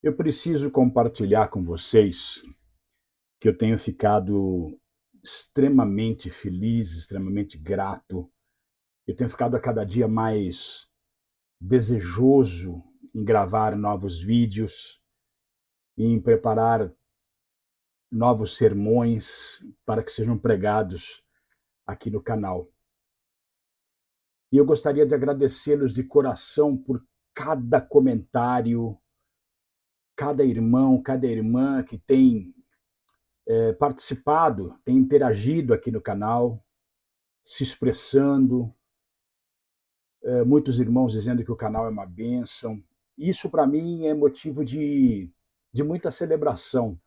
Eu preciso compartilhar com vocês que eu tenho ficado extremamente feliz, extremamente grato. Eu tenho ficado a cada dia mais desejoso em gravar novos vídeos, em preparar novos sermões para que sejam pregados aqui no canal. E eu gostaria de agradecê-los de coração por cada comentário, cada irmão, cada irmã que tem participado, tem interagido aqui no canal, se expressando, muitos irmãos dizendo que o canal é uma bênção. Isso para mim é motivo de muita celebração.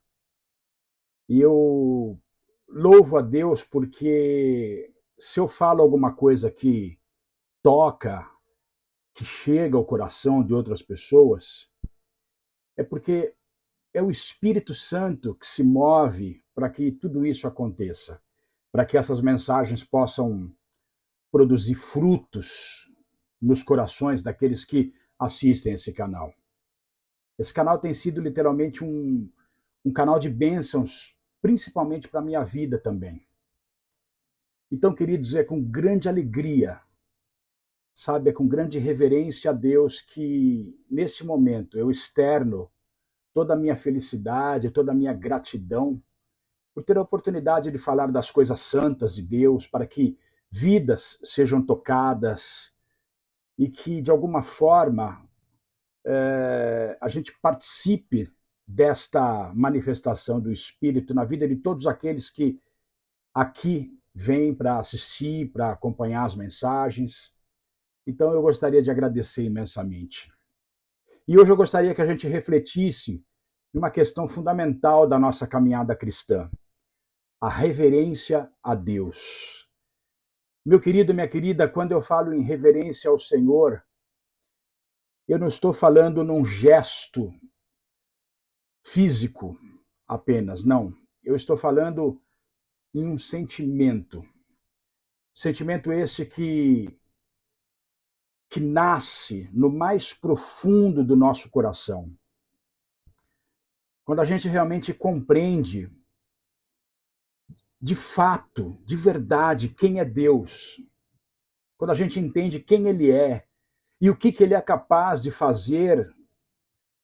E eu louvo a Deus porque se eu falo alguma coisa que toca, que chega ao coração de outras pessoas, é porque é o Espírito Santo que se move para que tudo isso aconteça, para que essas mensagens possam produzir frutos nos corações daqueles que assistem esse canal. Esse canal tem sido literalmente um canal de bênçãos, principalmente para a minha vida também. Então, queridos, é com grande alegria, sabe, é com grande reverência a Deus que, neste momento, eu externo toda a minha felicidade, toda a minha gratidão por ter a oportunidade de falar das coisas santas de Deus, para que vidas sejam tocadas e que, de alguma forma, a gente participe desta manifestação do Espírito na vida de todos aqueles que aqui vêm para assistir, para acompanhar as mensagens. Então, eu gostaria de agradecer imensamente. E hoje eu gostaria que a gente refletisse numa questão fundamental da nossa caminhada cristã: a reverência a Deus. Meu querido, minha querida, quando eu falo em reverência ao Senhor, eu não estou falando num gesto físico apenas, não. Eu estou falando em um sentimento. Sentimento esse que nasce no mais profundo do nosso coração. Quando a gente realmente compreende, de fato, de verdade, quem é Deus. Quando a gente entende quem Ele é e o que Ele é capaz de fazer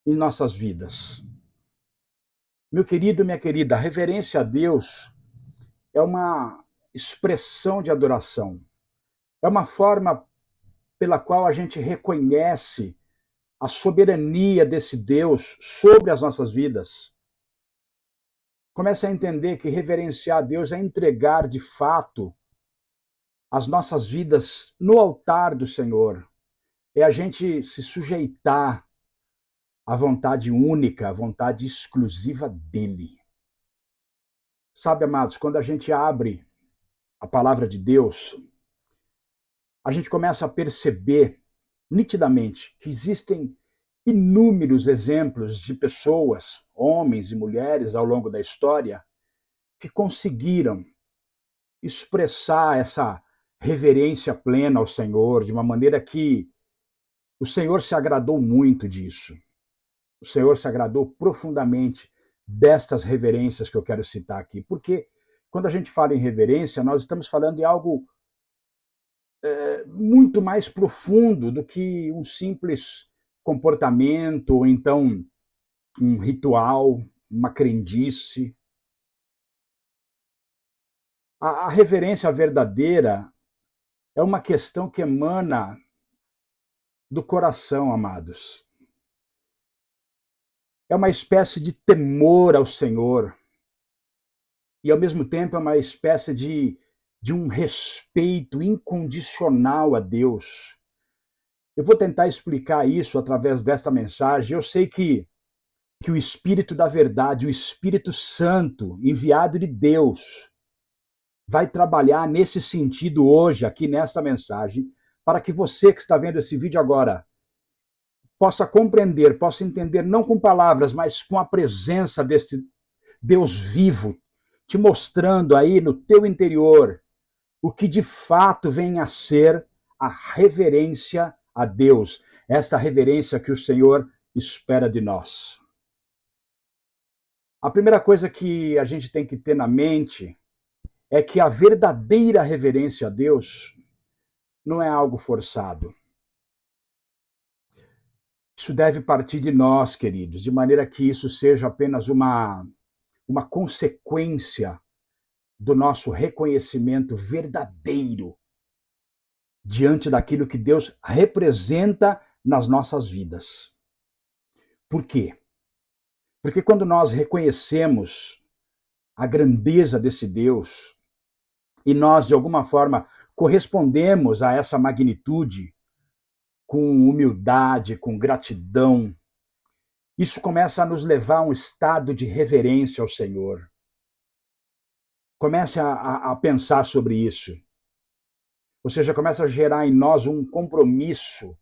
em nossas vidas. Meu querido, minha querida, a reverência a Deus é uma expressão de adoração. É uma forma pela qual a gente reconhece a soberania desse Deus sobre as nossas vidas. Comece a entender que reverenciar a Deus é entregar de fato as nossas vidas no altar do Senhor. É a gente se sujeitar à vontade única, à vontade exclusiva dele. Sabe, amados, quando a gente abre a palavra de Deus, a gente começa a perceber nitidamente que existem inúmeros exemplos de pessoas, homens e mulheres ao longo da história, que conseguiram expressar essa reverência plena ao Senhor de uma maneira que o Senhor se agradou muito disso. O Senhor se agradou profundamente destas reverências que eu quero citar aqui. Porque quando a gente fala em reverência, nós estamos falando de algo muito mais profundo do que um simples comportamento, ou então um ritual, uma crendice. A reverência verdadeira é uma questão que emana do coração, amados. É uma espécie de temor ao Senhor. E, ao mesmo tempo, é uma espécie de um respeito incondicional a Deus. Eu vou tentar explicar isso através desta mensagem. Eu sei que o Espírito da Verdade, o Espírito Santo, enviado de Deus, vai trabalhar nesse sentido hoje, aqui nessa mensagem, para que você que está vendo esse vídeo agora possa compreender, possa entender, não com palavras, mas com a presença desse Deus vivo, te mostrando aí no teu interior o que de fato vem a ser a reverência a Deus, esta reverência que o Senhor espera de nós. A primeira coisa que a gente tem que ter na mente é que a verdadeira reverência a Deus não é algo forçado. Isso deve partir de nós, queridos, de maneira que isso seja apenas uma consequência do nosso reconhecimento verdadeiro diante daquilo que Deus representa nas nossas vidas. Por quê? Porque quando nós reconhecemos a grandeza desse Deus e nós, de alguma forma, correspondemos a essa magnitude com humildade, com gratidão, isso começa a nos levar a um estado de reverência ao Senhor. Comece a pensar sobre isso. Ou seja, começa a gerar em nós um compromisso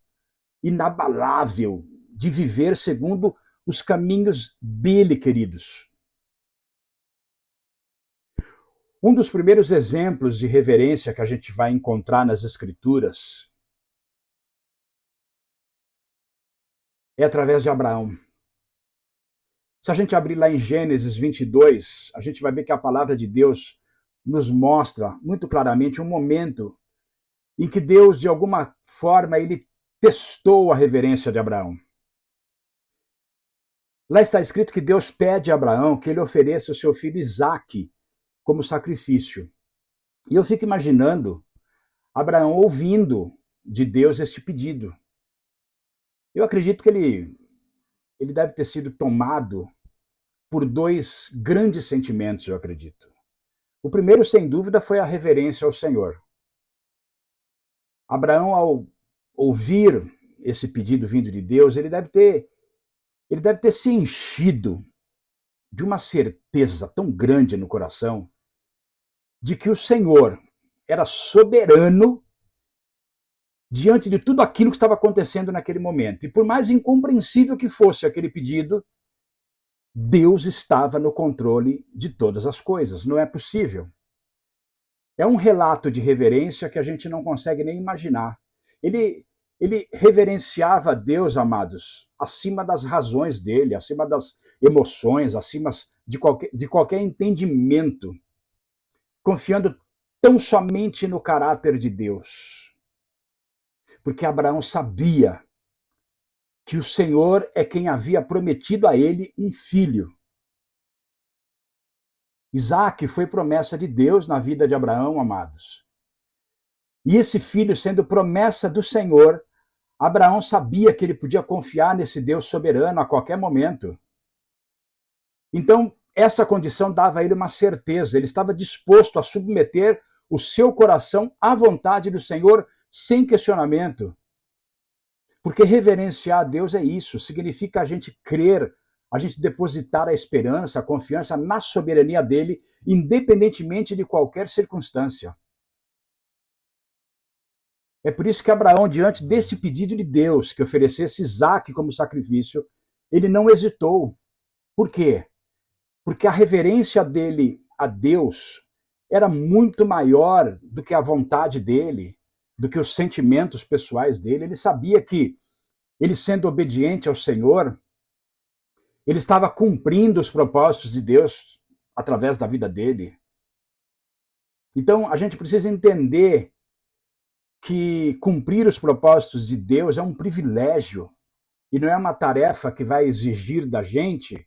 inabalável de viver segundo os caminhos dele, queridos. Um dos primeiros exemplos de reverência que a gente vai encontrar nas Escrituras é através de Abraão. Se a gente abrir lá em Gênesis 22, a gente vai ver que a palavra de Deus nos mostra muito claramente um momento em que Deus, de alguma forma, ele testou a reverência de Abraão. Lá está escrito que Deus pede a Abraão que ele ofereça o seu filho Isaque como sacrifício. E eu fico imaginando Abraão ouvindo de Deus este pedido. Eu acredito que ele deve ter sido tomado por dois grandes sentimentos, eu acredito. O primeiro, sem dúvida, foi a reverência ao Senhor. Abraão, ao ouvir esse pedido vindo de Deus, ele deve ter se enchido de uma certeza tão grande no coração de que o Senhor era soberano diante de tudo aquilo que estava acontecendo naquele momento. E por mais incompreensível que fosse aquele pedido, Deus estava no controle de todas as coisas. Não é possível. É um relato de reverência que a gente não consegue nem imaginar. Ele reverenciava a Deus, amados, acima das razões dele, acima das emoções, acima de qualquer entendimento, confiando tão somente no caráter de Deus. Porque Abraão sabia que o Senhor é quem havia prometido a ele um filho. Isaque foi promessa de Deus na vida de Abraão, amados. E esse filho, sendo promessa do Senhor, Abraão sabia que ele podia confiar nesse Deus soberano a qualquer momento. Então, essa condição dava a ele uma certeza. Ele estava disposto a submeter o seu coração à vontade do Senhor sem questionamento. Porque reverenciar a Deus é isso, significa a gente crer, a gente depositar a esperança, a confiança na soberania dele, independentemente de qualquer circunstância. É por isso que Abraão, diante deste pedido de Deus, que oferecesse Isaque como sacrifício, ele não hesitou. Por quê? Porque a reverência dele a Deus era muito maior do que a vontade dele, do que os sentimentos pessoais dele. Ele sabia que, ele sendo obediente ao Senhor, ele estava cumprindo os propósitos de Deus através da vida dele. Então, a gente precisa entender que cumprir os propósitos de Deus é um privilégio e não é uma tarefa que vai exigir da gente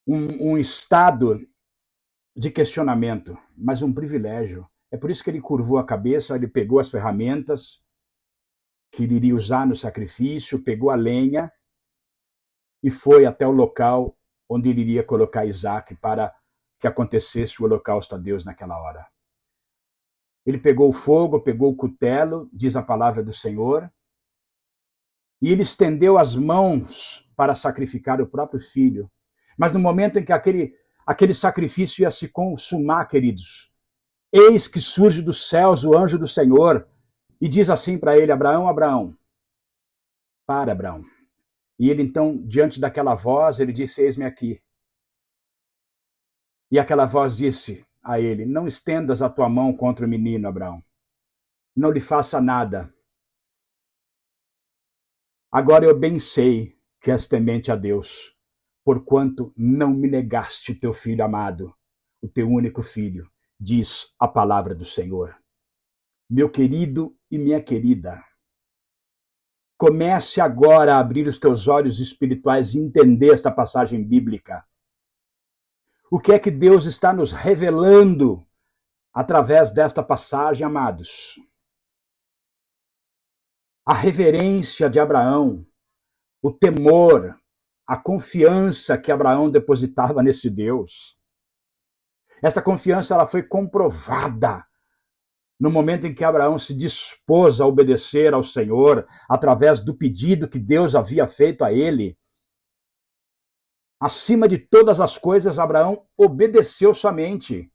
um estado de questionamento, mas um privilégio. É por isso que ele curvou a cabeça, ele pegou as ferramentas que ele iria usar no sacrifício, pegou a lenha e foi até o local onde ele iria colocar Isaque para que acontecesse o holocausto a Deus naquela hora. Ele pegou o fogo, pegou o cutelo, diz a palavra do Senhor, e ele estendeu as mãos para sacrificar o próprio filho. Mas no momento em que aquele sacrifício ia se consumar, queridos, eis que surge dos céus o anjo do Senhor e diz assim para ele: Abraão, Abraão, para, Abraão. E ele então, diante daquela voz, ele disse: eis-me aqui. E aquela voz disse a ele: não estendas a tua mão contra o menino, Abraão. Não lhe faça nada. Agora eu bem sei que és temente a Deus, porquanto não me negaste o teu filho amado, o teu único filho, diz a palavra do Senhor. Meu querido e minha querida, comece agora a abrir os teus olhos espirituais e entender esta passagem bíblica. O que é que Deus está nos revelando através desta passagem, amados? A reverência de Abraão, o temor, a confiança que Abraão depositava nesse Deus. Essa confiança ela foi comprovada no momento em que Abraão se dispôs a obedecer ao Senhor através do pedido que Deus havia feito a ele. Acima de todas as coisas, Abraão obedeceu somente.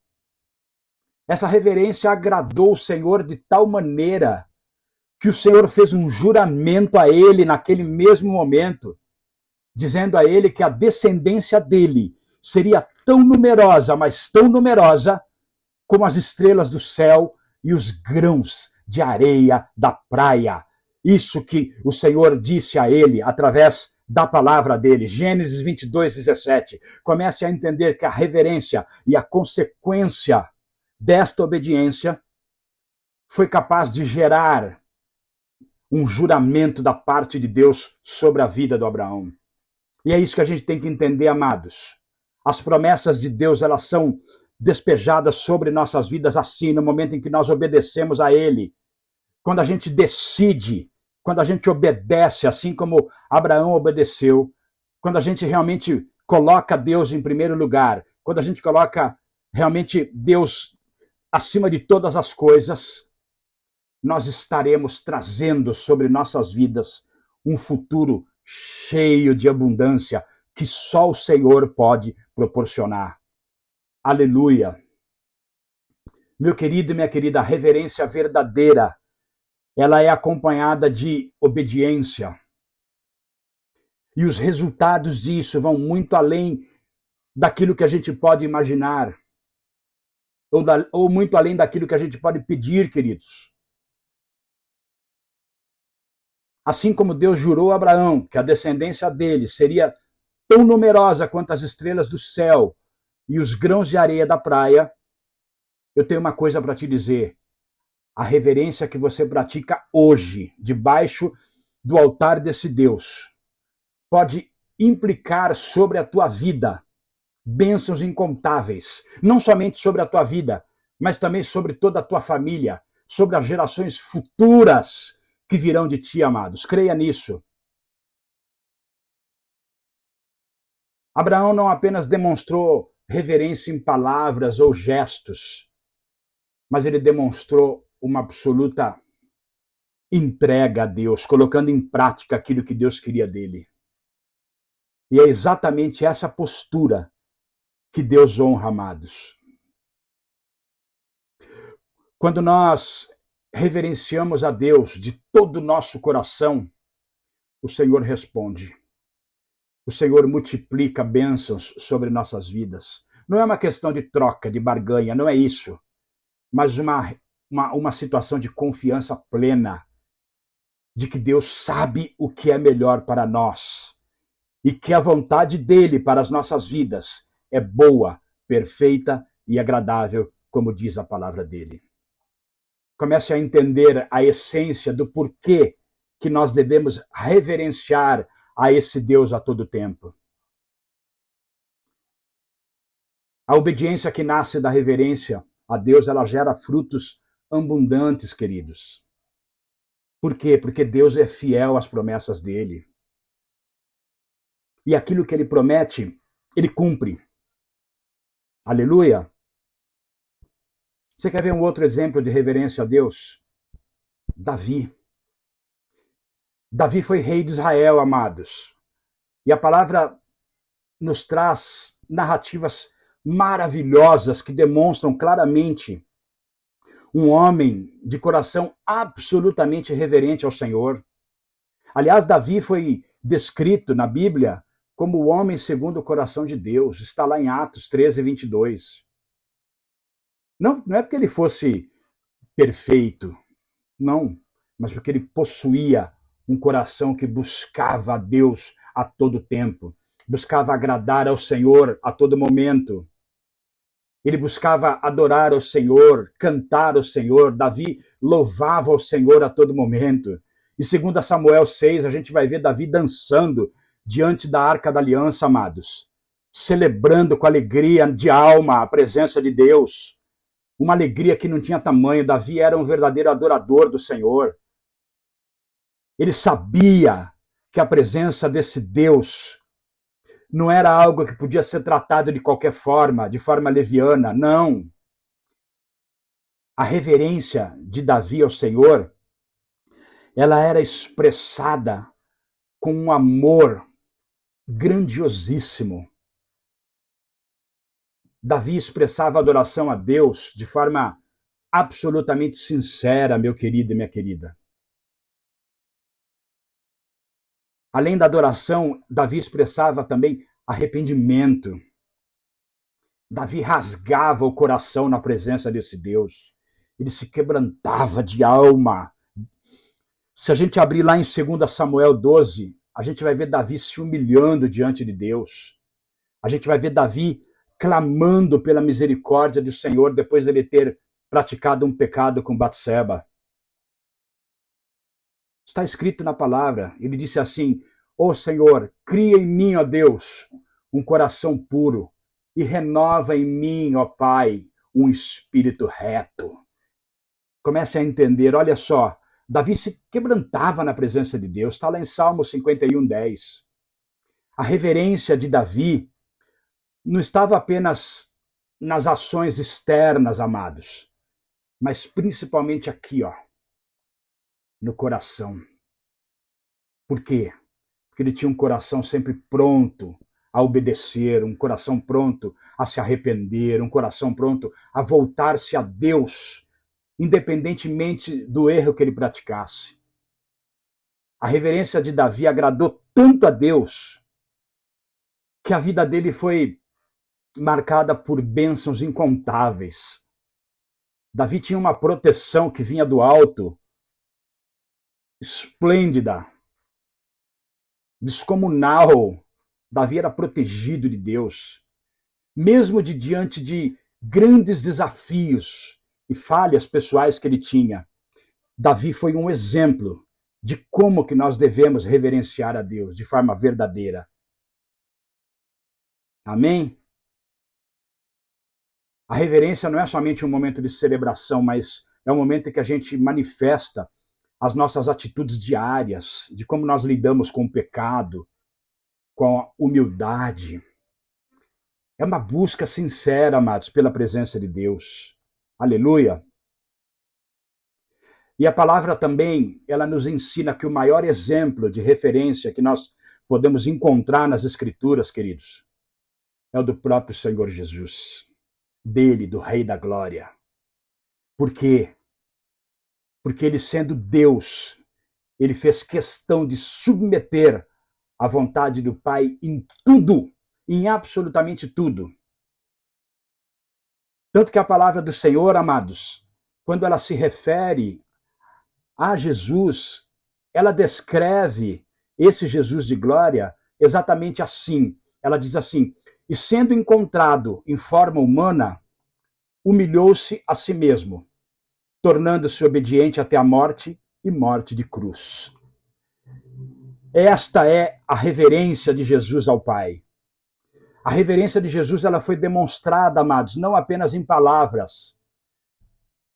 Essa reverência agradou o Senhor de tal maneira que o Senhor fez um juramento a ele naquele mesmo momento, dizendo a ele que a descendência dele seria tão numerosa, mas tão numerosa, como as estrelas do céu e os grãos de areia da praia. Isso que o Senhor disse a ele através da palavra dele. Gênesis 22:17. Comece a entender que a reverência e a consequência desta obediência foi capaz de gerar um juramento da parte de Deus sobre a vida do Abraão. E é isso que a gente tem que entender, amados. As promessas de Deus, elas são despejadas sobre nossas vidas assim, no momento em que nós obedecemos a Ele. Quando a gente decide, quando a gente obedece, assim como Abraão obedeceu, quando a gente realmente coloca Deus em primeiro lugar, quando a gente coloca realmente Deus acima de todas as coisas, nós estaremos trazendo sobre nossas vidas um futuro cheio de abundância que só o Senhor pode proporcionar. Aleluia! Meu querido e minha querida, a reverência verdadeira, ela é acompanhada de obediência. E os resultados disso vão muito além daquilo que a gente pode imaginar, ou muito além daquilo que a gente pode pedir, queridos. Assim como Deus jurou a Abraão que a descendência dele seria tão numerosa quanto as estrelas do céu e os grãos de areia da praia, eu tenho uma coisa para te dizer. A reverência que você pratica hoje, debaixo do altar desse Deus, pode implicar sobre a tua vida bênçãos incontáveis. Não somente sobre a tua vida, mas também sobre toda a tua família, sobre as gerações futuras que virão de ti, amados. Creia nisso. Abraão não apenas demonstrou reverência em palavras ou gestos, mas ele demonstrou uma absoluta entrega a Deus, colocando em prática aquilo que Deus queria dele. E é exatamente essa postura que Deus honra, amados. Quando nós reverenciamos a Deus de todo o nosso coração, o Senhor responde. O Senhor multiplica bênçãos sobre nossas vidas. Não é uma questão de troca, de barganha, não é isso. Mas uma situação de confiança plena, de que Deus sabe o que é melhor para nós e que a vontade dele para as nossas vidas é boa, perfeita e agradável, como diz a palavra dele. Comece a entender a essência do porquê que nós devemos reverenciar a esse Deus a todo tempo. A obediência que nasce da reverência a Deus, ela gera frutos abundantes, queridos. Por quê? Porque Deus é fiel às promessas dele. E aquilo que ele promete, ele cumpre. Aleluia! Você quer ver um outro exemplo de reverência a Deus? Davi. Davi foi rei de Israel, amados. E a palavra nos traz narrativas maravilhosas que demonstram claramente um homem de coração absolutamente reverente ao Senhor. Aliás, Davi foi descrito na Bíblia como o homem segundo o coração de Deus. Está lá em Atos 13:22. Não é porque ele fosse perfeito, não, mas porque ele possuía um coração que buscava a Deus a todo tempo. buscava agradar ao Senhor a todo momento. Ele buscava adorar ao Senhor, cantar ao Senhor. Davi louvava ao Senhor a todo momento. E segundo Samuel 6, a gente vai ver Davi dançando diante da Arca da Aliança, amados, celebrando com alegria de alma a presença de Deus. Uma alegria que não tinha tamanho. Davi era um verdadeiro adorador do Senhor. Ele sabia que a presença desse Deus não era algo que podia ser tratado de qualquer forma, de forma leviana, não. A reverência de Davi ao Senhor, ela era expressada com um amor grandiosíssimo. Davi expressava adoração a Deus de forma absolutamente sincera, meu querido e minha querida. Além da adoração, Davi expressava também arrependimento. Davi rasgava o coração na presença desse Deus. Ele se quebrantava de alma. Se a gente abrir lá em 2 Samuel 12, a gente vai ver Davi se humilhando diante de Deus. A gente vai ver Davi clamando pela misericórdia do Senhor depois de ele ter praticado um pecado com Batseba. Está escrito na palavra, ele disse assim: ó Senhor, cria em mim, ó Deus, um coração puro e renova em mim, ó Pai, um espírito reto. Comece a entender, olha só, Davi se quebrantava na presença de Deus, está lá em Salmo 51:10. A reverência de Davi não estava apenas nas ações externas, amados, mas principalmente aqui, ó, no coração. Por quê? Porque ele tinha um coração sempre pronto a obedecer, um coração pronto a se arrepender, um coração pronto a voltar-se a Deus, independentemente do erro que ele praticasse. A reverência de Davi agradou tanto a Deus que a vida dele foi marcada por bênçãos incontáveis. Davi tinha uma proteção que vinha do alto, esplêndida, descomunal. Davi era protegido de Deus. Mesmo diante de grandes desafios e falhas pessoais que ele tinha, Davi foi um exemplo de como que nós devemos reverenciar a Deus de forma verdadeira. Amém? A reverência não é somente um momento de celebração, mas é um momento em que a gente manifesta as nossas atitudes diárias, de como nós lidamos com o pecado, com a humildade. É uma busca sincera, amados, pela presença de Deus. Aleluia! E a palavra também, ela nos ensina que o maior exemplo de referência que nós podemos encontrar nas Escrituras, queridos, é o do próprio Senhor Jesus, dele, do Rei da Glória. Por quê? Porque ele, sendo Deus, ele fez questão de submeter a vontade do Pai em tudo, em absolutamente tudo. Tanto que a palavra do Senhor, amados, quando ela se refere a Jesus, ela descreve esse Jesus de glória exatamente assim. Ela diz assim: e sendo encontrado em forma humana, humilhou-se a si mesmo, tornando-se obediente até a morte e morte de cruz. Esta é a reverência de Jesus ao Pai. A reverência de Jesus, ela foi demonstrada, amados, não apenas em palavras,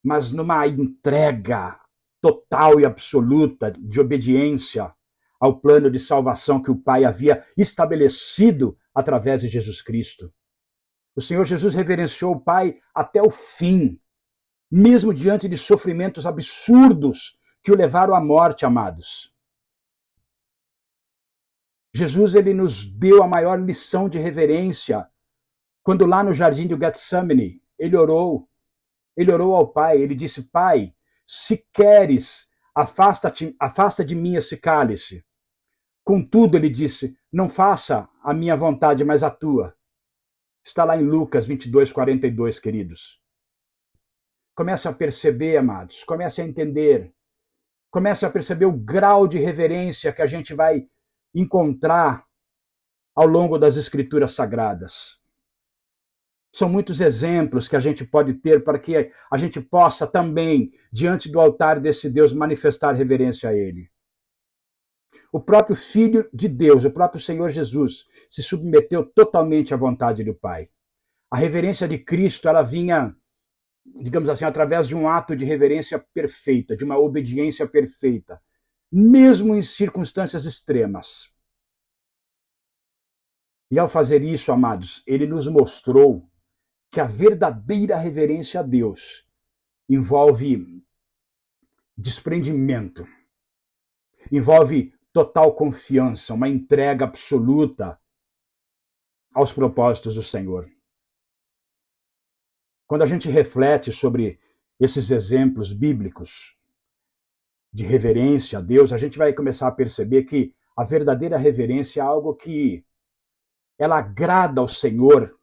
mas numa entrega total e absoluta de obediência ao plano de salvação que o Pai havia estabelecido através de Jesus Cristo. O Senhor Jesus reverenciou o Pai até o fim, mesmo diante de sofrimentos absurdos que o levaram à morte, amados. Jesus, ele nos deu a maior lição de reverência quando lá no jardim do Getsemane, ele orou ao Pai, ele disse: Pai, se queres, afasta de mim esse cálice. Contudo, ele disse, não faça a minha vontade, mas a tua. Está lá em Lucas 22:42, queridos. Comece a perceber, amados, comece a entender, comece a perceber o grau de reverência que a gente vai encontrar ao longo das Escrituras Sagradas. São muitos exemplos que a gente pode ter para que a gente possa também, diante do altar desse Deus, manifestar reverência a Ele. O próprio Filho de Deus, o próprio Senhor Jesus, se submeteu totalmente à vontade do Pai. A reverência de Cristo, ela vinha, digamos assim, através de um ato de reverência perfeita, de uma obediência perfeita, mesmo em circunstâncias extremas. E ao fazer isso, amados, ele nos mostrou que a verdadeira reverência a Deus envolve desprendimento, envolve total confiança, uma entrega absoluta aos propósitos do Senhor. Quando a gente reflete sobre esses exemplos bíblicos de reverência a Deus, a gente vai começar a perceber que a verdadeira reverência é algo que ela agrada ao Senhor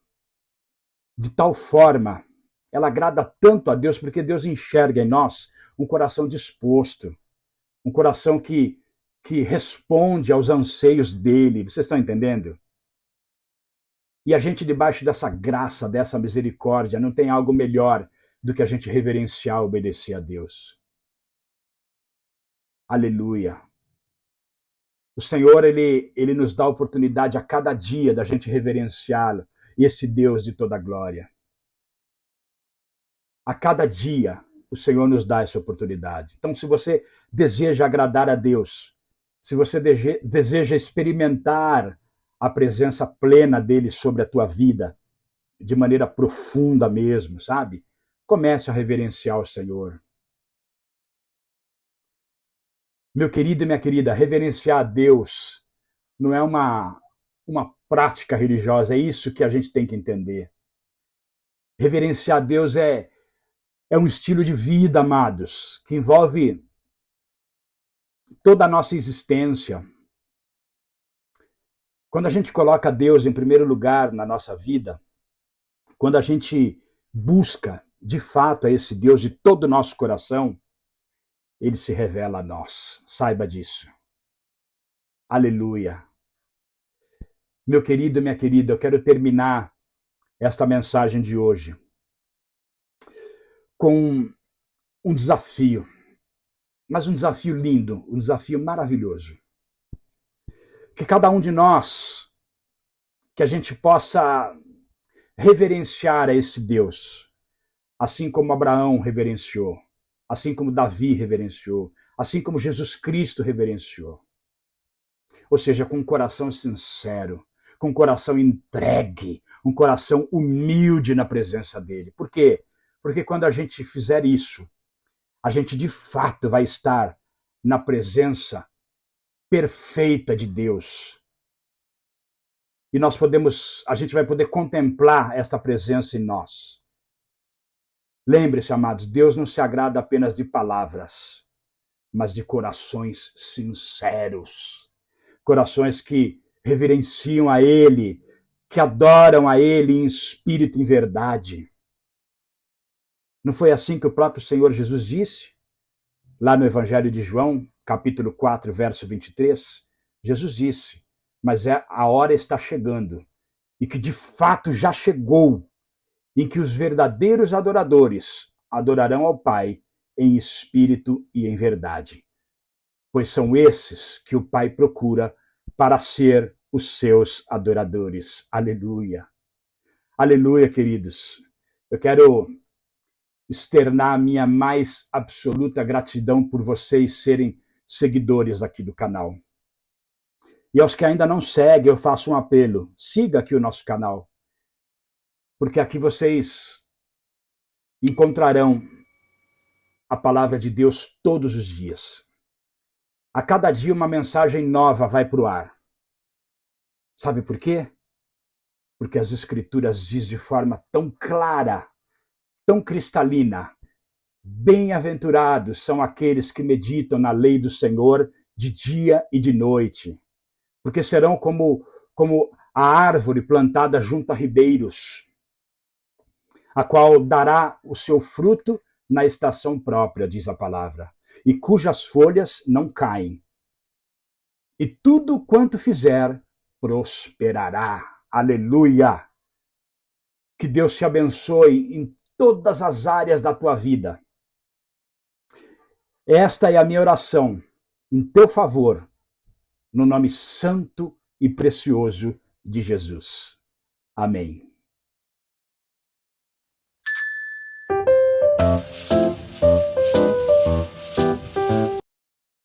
de tal forma, ela agrada tanto a Deus, porque Deus enxerga em nós um coração disposto, um coração que responde aos anseios dele. Vocês estão entendendo? E a gente, debaixo dessa graça, dessa misericórdia, não tem algo melhor do que a gente reverenciar, obedecer a Deus. Aleluia. O Senhor, ele nos dá a oportunidade a cada dia da gente reverenciá-lo, este Deus de toda glória. A cada dia, o Senhor nos dá essa oportunidade. Então, se você deseja agradar a Deus, se você deseja experimentar a presença plena dele sobre a tua vida, de maneira profunda mesmo, sabe? Comece a reverenciar o Senhor. Meu querido e minha querida, reverenciar a Deus não é uma prática religiosa, é isso que a gente tem que entender. Reverenciar a Deus é um estilo de vida, amados, que envolve toda a nossa existência. Quando a gente coloca Deus em primeiro lugar na nossa vida, quando a gente busca, de fato, a esse Deus de todo o nosso coração, ele se revela a nós. Saiba disso. Aleluia. Meu querido e minha querida, eu quero terminar esta mensagem de hoje com um desafio, mas um desafio lindo, um desafio maravilhoso. Que cada um de nós, que a gente possa reverenciar a esse Deus, assim como Abraão reverenciou, assim como Davi reverenciou, assim como Jesus Cristo reverenciou. Ou seja, com um coração sincero, com um coração entregue, um coração humilde na presença dele. Por quê? Porque quando a gente fizer isso, a gente de fato vai estar na presença perfeita de Deus. E a gente vai poder contemplar esta presença em nós. Lembre-se, amados, Deus não se agrada apenas de palavras, mas de corações sinceros. Corações que reverenciam a Ele, que adoram a Ele em espírito e em verdade. Não foi assim que o próprio Senhor Jesus disse? Lá no Evangelho de João, capítulo 4, verso 23, Jesus disse, mas a hora está chegando, e que de fato já chegou, em que os verdadeiros adoradores adorarão ao Pai em espírito e em verdade. Pois são esses que o Pai procura para ser os seus adoradores. Aleluia. Aleluia, queridos. Eu quero externar a minha mais absoluta gratidão por vocês serem seguidores aqui do canal. E aos que ainda não seguem, eu faço um apelo. Siga aqui o nosso canal. Porque aqui vocês encontrarão a palavra de Deus todos os dias. A cada dia uma mensagem nova vai para o ar. Sabe por quê? Porque as Escrituras diz de forma tão clara, tão cristalina, bem-aventurados são aqueles que meditam na lei do Senhor de dia e de noite, porque serão como a árvore plantada junto a ribeiros, a qual dará o seu fruto na estação própria, diz a palavra, e cujas folhas não caem. E tudo quanto fizer prosperará. Aleluia! Que Deus te abençoe em todas as áreas da tua vida. Esta é a minha oração em teu favor, no nome santo e precioso de Jesus. Amém.